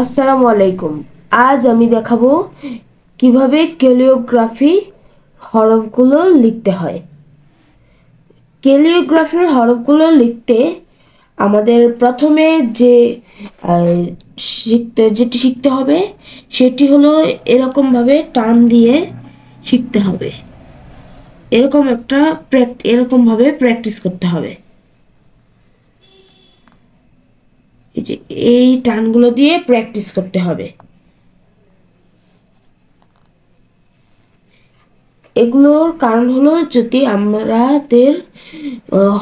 আসসালামু আলাইকুম। আজ আমি দেখাবো কিভাবে ক্যালিওগ্রাফি হরফগুলো লিখতে হয়। ক্যালিওগ্রাফির হরফগুলো লিখতে আমাদের প্রথমে যেটি শিখতে হবে সেটি হলো এরকমভাবে টান দিয়ে শিখতে হবে। এরকমভাবে প্র্যাকটিস করতে হবে। এই টানগুলো দিয়ে প্র্যাকটিস করতে হবে। এগুলোর কারণ হলো যদি আমাদের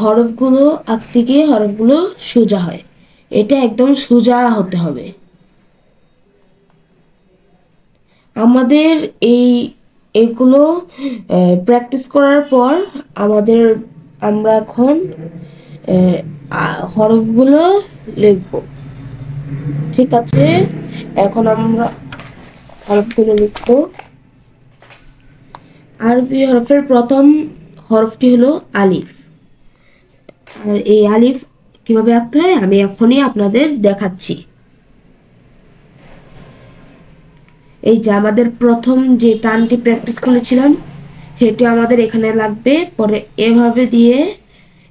হরফগুলো আঁকতে গিয়ে হরফগুলো সোজা হয়, এটা একদম সোজা হতে হবে। আমাদের এগুলো প্র্যাকটিস করার পর আমরা এখন হরফগুলো লিখব। ঠিক আছে, এখন আমরা হরফগুলো লিখব। আরবি হরফের প্রথম হরফটি হলো আলিফ। আর এই আলিফ কিভাবে আঁকতে হয় আমি এখনই আপনাদের দেখাচ্ছি। এই যে আমাদের প্রথম যে টানটি প্র্যাকটিস করেছিলাম সেটি আমাদের এখানে লাগবে, পরে এভাবে দিয়ে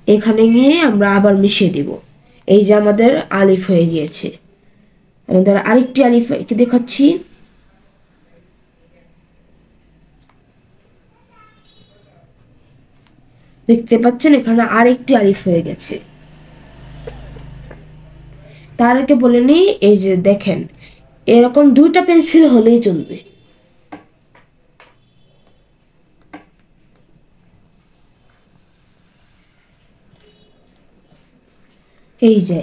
এখানে নিয়ে আমরা আবার মিশিয়ে দিব। এই যে আমাদের আলিফ হয়ে গিয়েছে। আমাদের আরেকটি আলিফ দেখাচ্ছি। দেখতে পাচ্ছেন এখানে আরেকটি আলিফ হয়ে গেছে। তার আগে বলে নিই, এই যে দেখেন এরকম দুইটা পেন্সিল হলেই চলবে। এই যে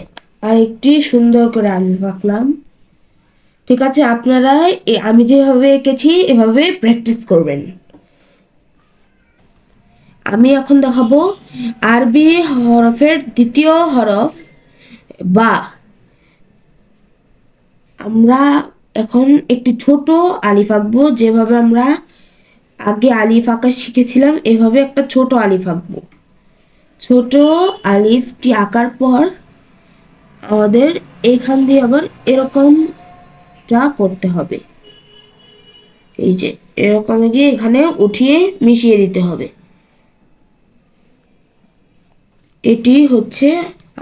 আরেকটি সুন্দর করে আলিফ আঁকলাম। ঠিক আছে, আপনারা আমি যেভাবে এঁকেছি এভাবে প্র্যাকটিস করবেন। আমি এখন দেখাবো আরবি হরফের দ্বিতীয় হরফ বা। আমরা এখন একটি ছোট আলিফ আঁকবো, যেভাবে আমরা আগে আলিফ আঁকা শিখেছিলাম এভাবে একটা ছোট আলিফ আঁকবো। ছোট আলিফটি আঁকার পর আমাদের এখান দিয়ে আবার এরকমটা করতে হবে। এই যে এরকম গিয়ে এখানে উঠিয়ে মিশিয়ে দিতে হবে। এটি হচ্ছে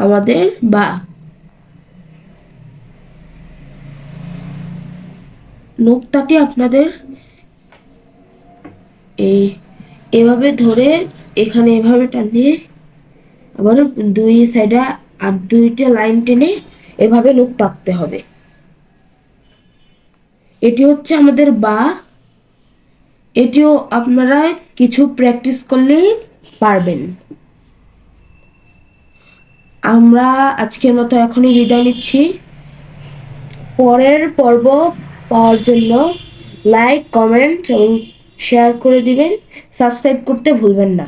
আমাদের বা। নোক্তাটি আপনাদের এভাবে ধরে এখানে এভাবে টান দিয়ে আবার দুই সাইডে আর দুইটা লাইন টেনে এভাবে নোক্তা আঁকতে হবে। এটি হচ্ছে আমাদের বা। এটিও আপনারা কিছু প্র্যাকটিস করলেই পারবেন। আমরা আজকের মতো এখনই বিদায় নিচ্ছি। পরের পর্ব পাওয়ার জন্য লাইক, কমেন্ট এবং শেয়ার করে দিবেন। সাবস্ক্রাইব করতে ভুলবেন না।